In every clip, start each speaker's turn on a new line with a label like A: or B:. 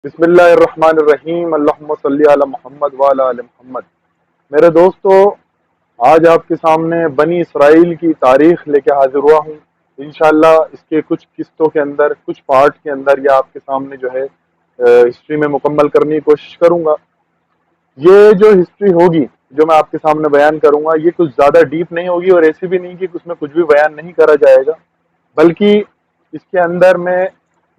A: بسم اللہ الرحمن الرحیم، اللہم صلی علی محمد وعلی آل محمد۔ میرے دوستو، آج آپ کے سامنے بنی اسرائیل کی تاریخ لے کے حاضر ہوا ہوں۔ انشاءاللہ اس کے کچھ قسطوں کے اندر، کچھ پارٹ کے اندر یہ آپ کے سامنے جو ہے ہسٹری میں مکمل کرنے کی کوشش کروں گا۔ یہ جو ہسٹری ہوگی جو میں آپ کے سامنے بیان کروں گا، یہ کچھ زیادہ ڈیپ نہیں ہوگی اور ایسی بھی نہیں کہ اس میں کچھ بھی بیان نہیں کرا جائے گا، بلکہ اس کے اندر میں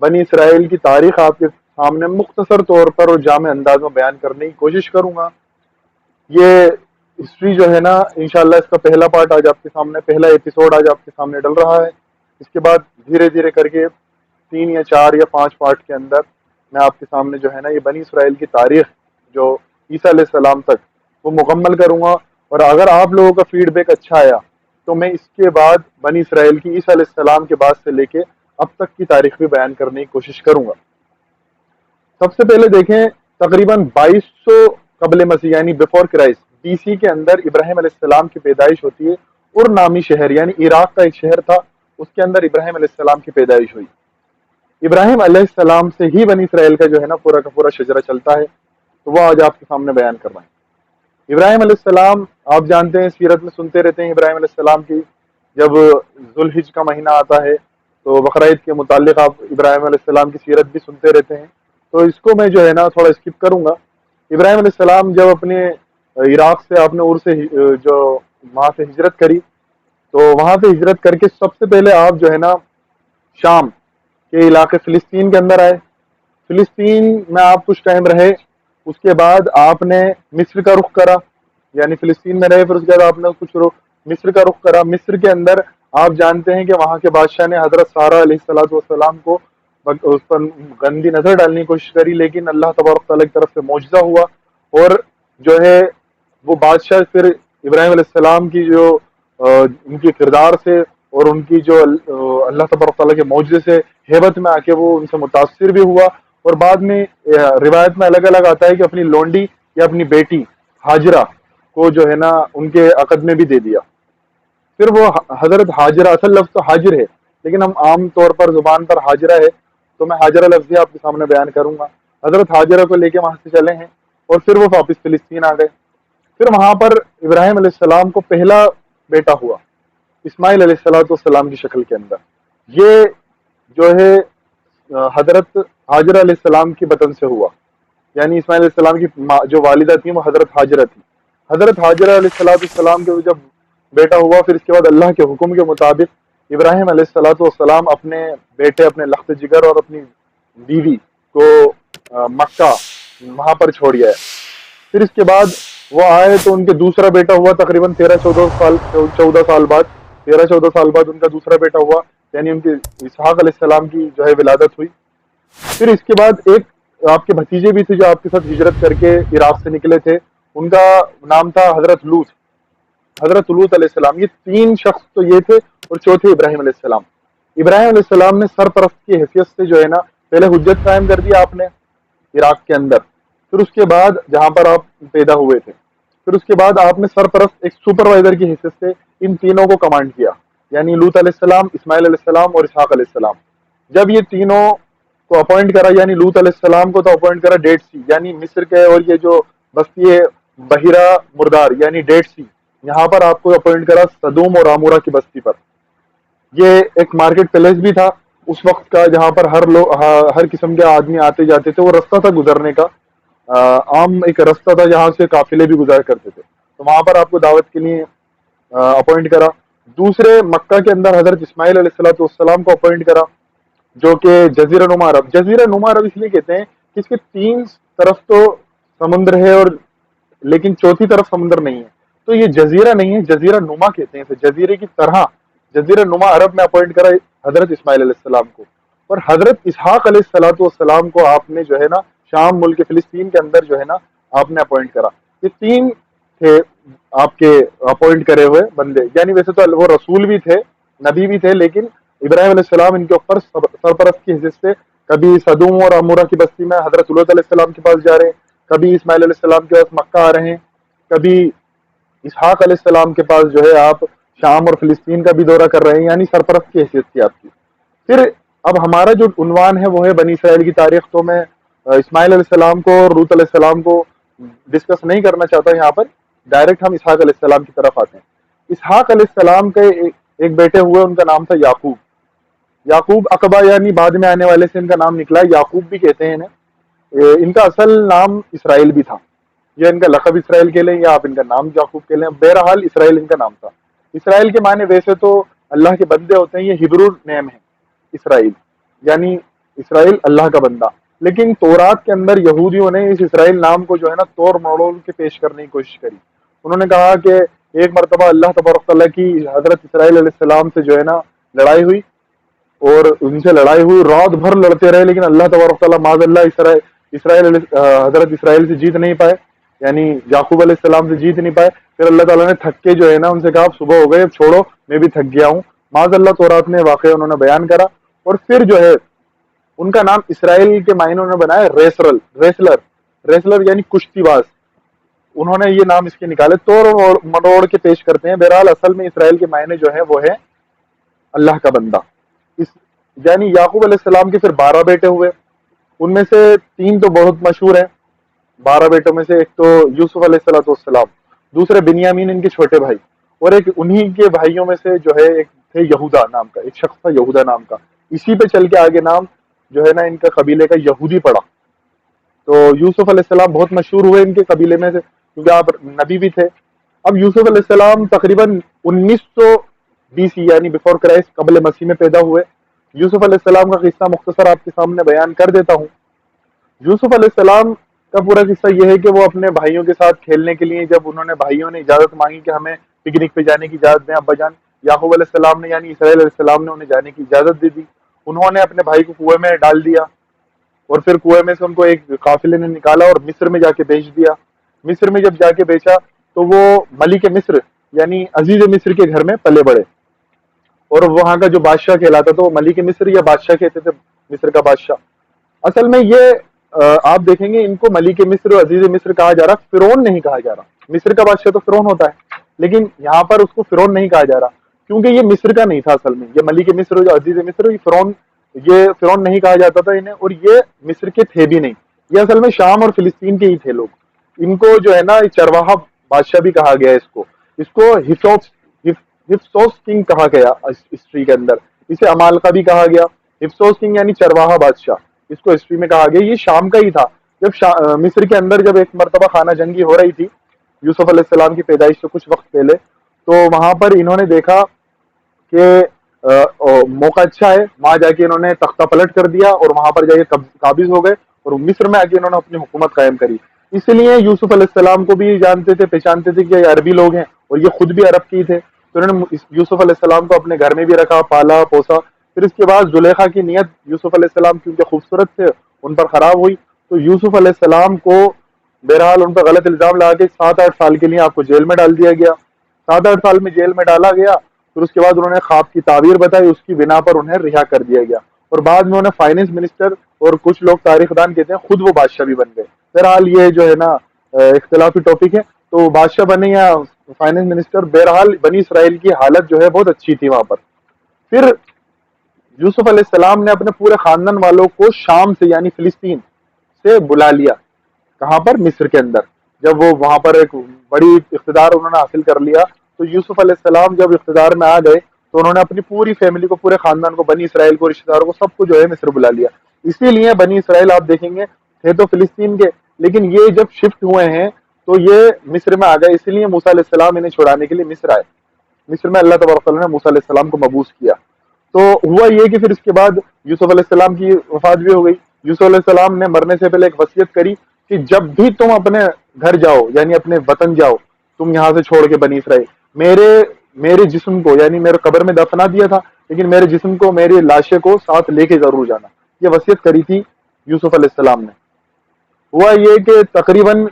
A: بنی اسرائیل کی تاریخ آپ کے سامنے مختصر طور پر اور جامع انداز میں بیان کرنے کی کوشش کروں گا۔ یہ ہسٹری جو ہے نا، انشاءاللہ اس کا پہلا پارٹ آج آپ کے سامنے، پہلا ایپیسوڈ آج آپ کے سامنے ڈل رہا ہے۔ اس کے بعد دھیرے دھیرے کر کے 3 یا 4 یا 5 پارٹ کے اندر میں آپ کے سامنے جو ہے نا یہ بنی اسرائیل کی تاریخ جو عیسیٰ علیہ السلام تک وہ مکمل کروں گا۔ اور اگر آپ لوگوں کا فیڈ بیک اچھا آیا تو میں اس کے بعد بنی اسرائیل کی عیسیٰ علیہ السلام کے بعد سے لے کے اب تک کی تاریخ بھی بیان کرنے کی کوشش کروں گا۔ سب سے پہلے دیکھیں، تقریباً 2200 قبل مسیح یعنی بیفور کرائسٹ بی سی کے اندر ابراہیم علیہ السلام کی پیدائش ہوتی ہے۔ اور نامی شہر یعنی عراق کا ایک شہر تھا، اس کے اندر ابراہیم علیہ السلام کی پیدائش ہوئی۔ ابراہیم علیہ السلام سے ہی بنی اسرائیل کا جو ہے نا پورا کا پورا شجرہ چلتا ہے، تو وہ آج آپ کے سامنے بیان کر رہے ہیں۔ ابراہیم علیہ السلام آپ جانتے ہیں، سیرت میں سنتے رہتے ہیں ابراہیم علیہ السلام کی، جب ذوالحج کا مہینہ آتا ہے تو بقرعید کے متعلق آپ ابراہیم علیہ السلام کی سیرت بھی سنتے رہتے ہیں، تو اس کو میں جو ہے نا تھوڑا اسکپ کروں گا۔ ابراہیم علیہ السلام جب اپنے عراق سے اپنے اور سے جو وہاں سے ہجرت کری، تو وہاں سے ہجرت کر کے سب سے پہلے آپ جو ہے نا شام کے علاقے فلسطین کے اندر آئے۔ فلسطین میں آپ کچھ ٹائم رہے، اس کے بعد آپ نے مصر کا رخ کرا، یعنی فلسطین میں رہے، پھر اس کے بعد آپ نے مصر کا رخ کرا۔ مصر کے اندر آپ جانتے ہیں کہ وہاں کے بادشاہ نے حضرت سارہ علیہ السلام کو اس پر گندی نظر ڈالنے کی کوشش کری، لیکن اللہ تبارک تعالیٰ کی طرف سے معجزہ ہوا، اور جو ہے وہ بادشاہ پھر ابراہیم علیہ السلام کی جو ان کے کردار سے اور ان کی جو اللہ تبارک تعالیٰ کے معجزے سے ہیبت میں آ کے وہ ان سے متاثر بھی ہوا، اور بعد میں روایت میں الگ الگ آتا ہے کہ اپنی لونڈی یا اپنی بیٹی ہاجرہ کو جو ہے نا ان کے عقد میں بھی دے دیا۔ پھر وہ حضرت ہاجرہ، اصل لفظ تو حاجر ہے لیکن ہم عام طور پر زبان پر ہاجرہ ہے، تو میں ہاجرہ لفظ آپ کے سامنے بیان کروں گا۔ حضرت ہاجرہ کو لے کے وہاں سے چلے ہیں اور پھر وہ واپس فلسطین آ گئے۔ پھر وہاں پر ابراہیم علیہ السلام کو پہلا بیٹا ہوا اسماعیل علیہ السلام کی شکل کے اندر۔ یہ جو ہے حضرت ہاجرہ علیہ السلام کی بطن سے ہوا، یعنی اسماعیل علیہ السلام کی جو والدہ تھی وہ حضرت ہاجرہ تھی۔ حضرت ہاجرہ علیہ السلام کے جب بیٹا ہوا، پھر اس کے بعد اللہ کے حکم کے مطابق ابراہیم علیہ السلام اپنے بیٹے، اپنے لخت جگر اور اپنی بیوی کو مکہ وہاں پر چھوڑ گیا۔ پھر اس کے بعد وہ آئے تو ان کے دوسرا بیٹا ہوا تقریباً 14 سال بعد 14 سال بعد ان کا دوسرا بیٹا ہوا، یعنی ان کے اسحاق علیہ السلام کی جو ہے ولادت ہوئی۔ پھر اس کے بعد ایک آپ کے بھتیجے بھی تھے جو آپ کے ساتھ ہجرت کر کے عراق سے نکلے تھے، ان کا نام تھا حضرت لوط علیہ السلام۔ یہ 3 شخص تو یہ تھے، اور چوتھے ابراہیم علیہ السلام۔ ابراہیم علیہ السلام نے سرپرست کی حیثیت سے جو ہے نا پہلے حجت قائم کر دیا آپ نے عراق کے اندر، پھر اس کے بعد جہاں پر آپ پیدا ہوئے تھے، پھر اس کے بعد آپ نے سرپرست ایک سپروائزر کی حیثیت سے ان تینوں کو کمانڈ کیا، یعنی لوط علیہ السلام، اسماعیل علیہ السلام اور اسحاق علیہ السلام۔ جب یہ تینوں کو اپوائنٹ کرا، یعنی لوط علیہ السلام کو تو اپوائنٹ کرا ڈیڈ سی یعنی مصر کے، اور یہ جو بستی ہے بحیرہ مردار یعنی ڈیڈ سی، یہاں پر آپ کو اپوائنٹ کرا صدوم اور عمورہ کی بستی پر۔ یہ ایک مارکیٹ پلیس بھی تھا اس وقت کا، جہاں پر ہر قسم کے آدمی آتے جاتے تھے، وہ رستہ تھا گزرنے کا، عام ایک رستہ تھا جہاں سے قافلے بھی گزارا کرتے تھے، تو وہاں پر آپ کو دعوت کے لیے اپوائنٹ کرا۔ دوسرے مکہ کے اندر حضرت اسماعیل علیہ السلام کو اپوائنٹ کرا، جو کہ جزیرہ نما عرب، جزیرہ نما عرب اس لیے کہتے ہیں کہ اس کے 3 طرف تو سمندر ہے اور لیکن چوتھی طرف سمندر نہیں ہے، تو یہ جزیرہ نہیں ہے، جزیرہ نما کہتے ہیں اسے، جزیرے کی طرح جزیرہ نما عرب میں اپوائنٹ کرا حضرت اسماعیل علیہ السلام کو۔ اور حضرت اسحاق علیہ السلام کو آپ نے جو ہے نا شام ملک فلسطین کے اندر جو ہے نا آپ نے اپوائنٹ کرا۔ یہ 3 تھے آپ کے اپوائنٹ کرے ہوئے بندے، یعنی ویسے تو وہ رسول بھی تھے، نبی بھی تھے، لیکن ابراہیم علیہ السلام ان کے اوپر سرپرست کی حیثیت سے کبھی صدوم اور عمورہ کی بستی میں حضرت لوط علیہ السلام کے پاس جا رہے ہیں، کبھی اسماعیل علیہ السلام کے پاس مکہ آ رہے ہیں، کبھی اسحاق علیہ السلام کے پاس جو ہے آپ شام اور فلسطین کا بھی دورہ کر رہے ہیں، یعنی سرپرست کی حیثیت کی آپ کی۔ پھر اب ہمارا جو عنوان ہے وہ ہے بنی اسرائیل کی تاریخ، تو میں اسماعیل علیہ السلام کو اور لوط علیہ السلام کو ڈسکس نہیں کرنا چاہتا یہاں پر، ڈائریکٹ ہم اسحاق علیہ السلام کی طرف آتے ہیں۔ اسحاق علیہ السلام کے ایک بیٹے ہوئے، ان کا نام تھا یعقوب۔ یعقوب عقبہ یعنی بعد میں آنے والے سے ان کا نام نکلا ہے، یعقوب بھی کہتے ہیں انہیں۔ ان کا اصل نام اسرائیل بھی تھا، یا ان کا لقب اسرائیل کہہ لیں یا آپ ان کا نام یعقوب کہہ لیں، بہرحال اسرائیل ان کا نام تھا۔ اسرائیل کے معنی ویسے تو اللہ کے بندے ہوتے ہیں، یہ ہبرو نیم ہے اسرائیل، یعنی اسرائیل اللہ کا بندہ۔ لیکن تورات کے اندر یہودیوں نے اس اسرائیل نام کو جو ہے نا توڑ مڑول کے پیش کرنے کی کوشش کری۔ انہوں نے کہا کہ ایک مرتبہ اللہ تبارک تعالیٰ کی حضرت اسرائیل علیہ السلام سے جو ہے نا لڑائی ہوئی، اور ان سے لڑائی ہوئی، رات بھر لڑتے رہے، لیکن اللہ تبارک تعالیٰ معاذ اللہ حضرت اسرائیل سے جیت نہیں پائے، یعنی یعقوب علیہ السلام سے جیت نہیں پائے۔ پھر اللہ تعالیٰ نے تھک کے جو ہے نا ان سے کہا صبح ہو گئے، اب چھوڑو، میں بھی تھک گیا ہوں۔ معاذ اللہ تورات میں واقعہ انہوں نے بیان کرا، اور پھر جو ہے ان کا نام اسرائیل کے معنی انہوں نے بنایا ریسلر یعنی کشتی باز۔ انہوں نے یہ نام اس کے نکالے، توڑ اور مروڑ کے پیش کرتے ہیں۔ بہرحال اصل میں اسرائیل کے معنی جو ہے وہ ہے اللہ کا بندہ۔ اس یعنی یعقوب علیہ السلام کے پھر 12 بیٹے ہوئے، ان میں سے 3 تو بہت مشہور ہیں۔ 12 بیٹوں میں سے ایک تو یوسف علیہ السلام، دوسرے بنیامین ان کے چھوٹے بھائی، اور ایک انہی کے بھائیوں میں سے جو ہے ایک تھے یہودا نام کا، ایک شخص تھا یہودا نام کا۔ اسی پہ چل کے آگے نام جو ہے نا ان کا قبیلے کا یہودی پڑا۔ تو یوسف علیہ السلام بہت مشہور ہوئے ان کے قبیلے میں سے، کیونکہ آپ نبی بھی تھے۔ اب یوسف علیہ السلام تقریباً 1900 BC یعنی بیفور کرائسٹ، قبل مسیح میں پیدا ہوئے۔ یوسف علیہ السلام کا قصہ مختصر آپ کے سامنے بیان کر دیتا ہوں۔ یوسف علیہ السلام کا پورا قصہ یہ ہے کہ وہ اپنے بھائیوں کے ساتھ کھیلنے کے لیے، جب انہوں نے بھائیوں نے اجازت مانگی کہ ہمیں پکنک پہ جانے کی اجازت دیں ابا جان، یعقوب علیہ السلام نے یعنی اسرائیل علیہ السلام نے انہیں جانے کی اجازت دے دی۔ انہوں نے اپنے بھائی کو کنویں میں ڈال دیا، اور پھر کنویں میں سے ان کو ایک قافلے نے نکالا اور مصر میں جا کے بیچ دیا۔ مصر میں جب جا کے بیچا تو وہ ملک مصر یعنی عزیز مصر کے گھر میں پلے بڑے، اور وہاں کا جو بادشاہ کہلاتا تھا وہ ملک مصر یا بادشاہ کہتے تھے، مصر کا بادشاہ۔ اصل میں یہ آپ دیکھیں گے ان کو ملک مصر اور عزیز مصر کہا جا رہا، فرعون نہیں کہا جا رہا۔ مصر کا بادشاہ تو فرعون ہوتا ہے، لیکن یہاں پر اس کو فرعون نہیں کہا جا رہا، کیونکہ یہ مصر کا نہیں تھا اصل میں۔ یہ ملک مصر جو عزیز مصر، یہ فرعون نہیں کہا جاتا تھا انہیں، اور یہ مصر کے تھے بھی نہیں، یہ اصل میں شام اور فلسطین کے ہی تھے لوگ۔ ان کو جو ہے نا چرواہا بادشاہ بھی کہا گیا، اس کو ہفسوس کنگ کہا گیا ہسٹری کے اندر، اسے امالکا بھی کہا گیا۔ ہفسوس کنگ یعنی چرواہا بادشاہ، اس کو ہسٹری میں کہا گیا۔ یہ شام کا ہی تھا۔ جب مصر کے اندر جب ایک مرتبہ خانہ جنگی ہو رہی تھی یوسف علیہ السلام کی پیدائش سے کچھ وقت پہلے، تو وہاں پر انہوں نے دیکھا کہ موقع اچھا ہے، وہاں جا کے انہوں نے تختہ پلٹ کر دیا اور وہاں پر جا کے قابض ہو گئے، اور مصر میں آ کے انہوں نے اپنی حکومت قائم کری۔ اس لیے یوسف علیہ السلام کو بھی جانتے تھے، پہچانتے تھے کہ یہ عربی لوگ ہیں، اور یہ خود بھی عرب کی تھے۔ تو انہوں نے یوسف علیہ السلام کو اپنے گھر میں بھی رکھا، پالا پوسا۔ پھر اس کے بعد زلیخا کی نیت یوسف علیہ السلام کیونکہ خوبصورت تھے ان پر خراب ہوئی، تو یوسف علیہ السلام کو بہرحال ان پر غلط الزام لگا کے 7-8 سال کے لیے آپ کو جیل میں ڈال دیا گیا۔ 7-8 سال میں جیل میں ڈالا گیا، پھر اس کے بعد انہوں نے خواب کی تعبیر بتائی، اس کی بنا پر انہیں رہا کر دیا گیا، اور بعد میں انہیں فائنینس منسٹر، اور کچھ لوگ تاریخ دان کہتے ہیں خود وہ بادشاہ بھی بن گئے۔ بہرحال یہ جو ہے نا اختلافی ٹاپک ہے، تو بادشاہ بنے یا فائنینس منسٹر، بہرحال بنی اسرائیل کی حالت جو ہے بہت اچھی تھی وہاں پر۔ پھر یوسف علیہ السلام نے اپنے پورے خاندان والوں کو شام سے یعنی فلسطین سے بلا لیا۔ کہاں پر؟ مصر کے اندر۔ جب وہ وہاں پر ایک بڑی اقتدار انہوں نے حاصل کر لیا، تو یوسف علیہ السلام جب اقتدار میں آ گئے تو انہوں نے اپنی پوری فیملی کو، پورے خاندان کو، بنی اسرائیل کو، رشتہ داروں کو، سب کو جو ہے مصر بلا لیا۔ اسی لیے بنی اسرائیل آپ دیکھیں گے تھے تو فلسطین کے، لیکن یہ جب شفٹ ہوئے ہیں تو یہ مصر میں آ گئے، اسی لیے موسیٰ علیہ السلام انہیں چھڑانے کے لیے مصر آئے۔ مصر میں اللہ تبارک تعالیٰ نے موسیٰ علیہ السلام کو مبعوث کیا۔ تو ہوا یہ کہ پھر اس کے بعد یوسف علیہ السلام کی وفات بھی ہو گئی۔ یوسف علیہ السلام نے مرنے سے پہلے ایک وصیت کری کہ جب بھی تم اپنے گھر جاؤ یعنی اپنے وطن جاؤ، تم یہاں سے چھوڑ کے بنی اسرائیل، میرے جسم کو یعنی میرے قبر میں دفنا دیا تھا، لیکن میرے جسم کو، میری لاشے کو ساتھ لے کے ضرور جانا۔ یہ وصیت کری تھی یوسف علیہ السلام نے۔ ہوا یہ کہ تقریباً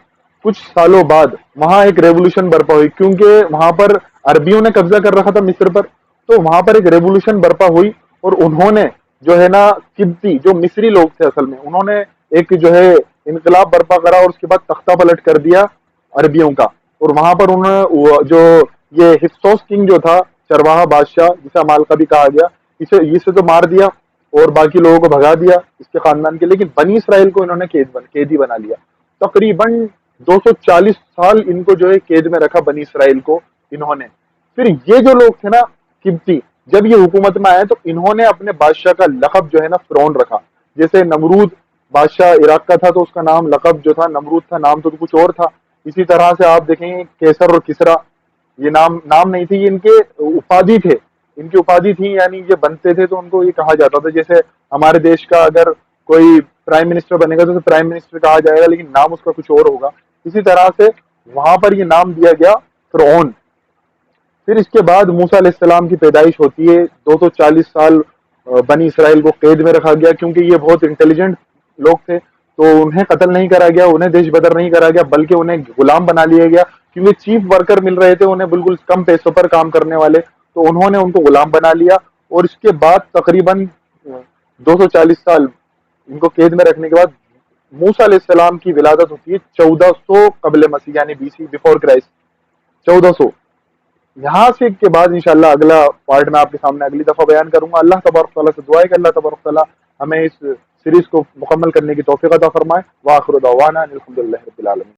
A: کچھ سالوں بعد وہاں ایک ریولوشن برپا ہوئی، کیونکہ وہاں پر عربیوں نے قبضہ کر رکھا تھا مصر پر، تو وہاں پر ایک ریولوشن برپا ہوئی، اور انہوں نے جو ہے نا قبطی جو مصری لوگ تھے اصل میں، انہوں نے ایک جو ہے انقلاب برپا کرا، اور اس کے بعد تختہ پلٹ کر دیا عربیوں کا، اور وہاں پر انہوں نے جو یہ ہفسوس کنگ جو تھا چرواہا بادشاہ جسے امالکا بھی کہا گیا، اسے تو مار دیا، اور باقی لوگوں کو بھگا دیا اس کے خاندان کے، لیکن بنی اسرائیل کو انہوں نے قیدی بنا لیا۔ تقریباً 240 سال ان کو جو ہے قید میں رکھا بنی اسرائیل کو انہوں نے۔ پھر یہ جو لوگ تھے نا قبطی، جب یہ حکومت میں آئے تو انہوں نے اپنے بادشاہ کا لقب جو ہے نا فرعون رکھا۔ جیسے نمرود بادشاہ عراق کا تھا تو اس کا نام لقب جو تھا نمرود تھا، نام تو کچھ اور تھا۔ اسی طرح سے آپ دیکھیں گے کیسر اور کسرا، یہ نام نہیں تھے، یہ ان کے اپادھی تھے، ان کی اپادھی تھی، یعنی یہ بنتے تھے تو ان کو یہ کہا جاتا تھا۔ جیسے ہمارے دیش کا اگر کوئی پرائم منسٹر بنے گا تو اسے پرائم منسٹر کہا جائے گا، لیکن نام اس کا کچھ اور ہوگا۔ اسی طرح سے وہاں پر یہ نام دیا گیا فرعون۔ پھر اس کے بعد موسیٰ علیہ السلام کی پیدائش ہوتی ہے۔ 240 سال بنی اسرائیل کو قید میں رکھا گیا، کیونکہ یہ بہت انٹیلیجنٹ لوگ تھے تو انہیں قتل نہیں کرا گیا، انہیں دیش بدر نہیں کرا گیا، بلکہ انہیں غلام بنا لیا گیا، کیونکہ چیف ورکر مل رہے تھے انہیں بالکل کم پیسوں پر کام کرنے والے، تو انہوں نے ان کو غلام بنا لیا۔ اور اس کے بعد تقریباً 240 سال ان کو قید میں رکھنے کے بعد موسیٰ علیہ السلام کی ولادت ہوتی ہے 1400 قبل مسیح، یعنی BC بفور کرائسٹ 1400۔ یہاں سے کے بعد انشاءاللہ اگلا پارٹ میں آپ کے سامنے اگلی دفعہ بیان کروں گا۔ اللہ تبارک تعالیٰ سے دعا ہے کہ اللہ تبارک تعالیٰ ہمیں اس سیریز کو مکمل کرنے کی توفیق عطا فرمائے۔ وآخر دعوانا الحمدللہ رب العالمین۔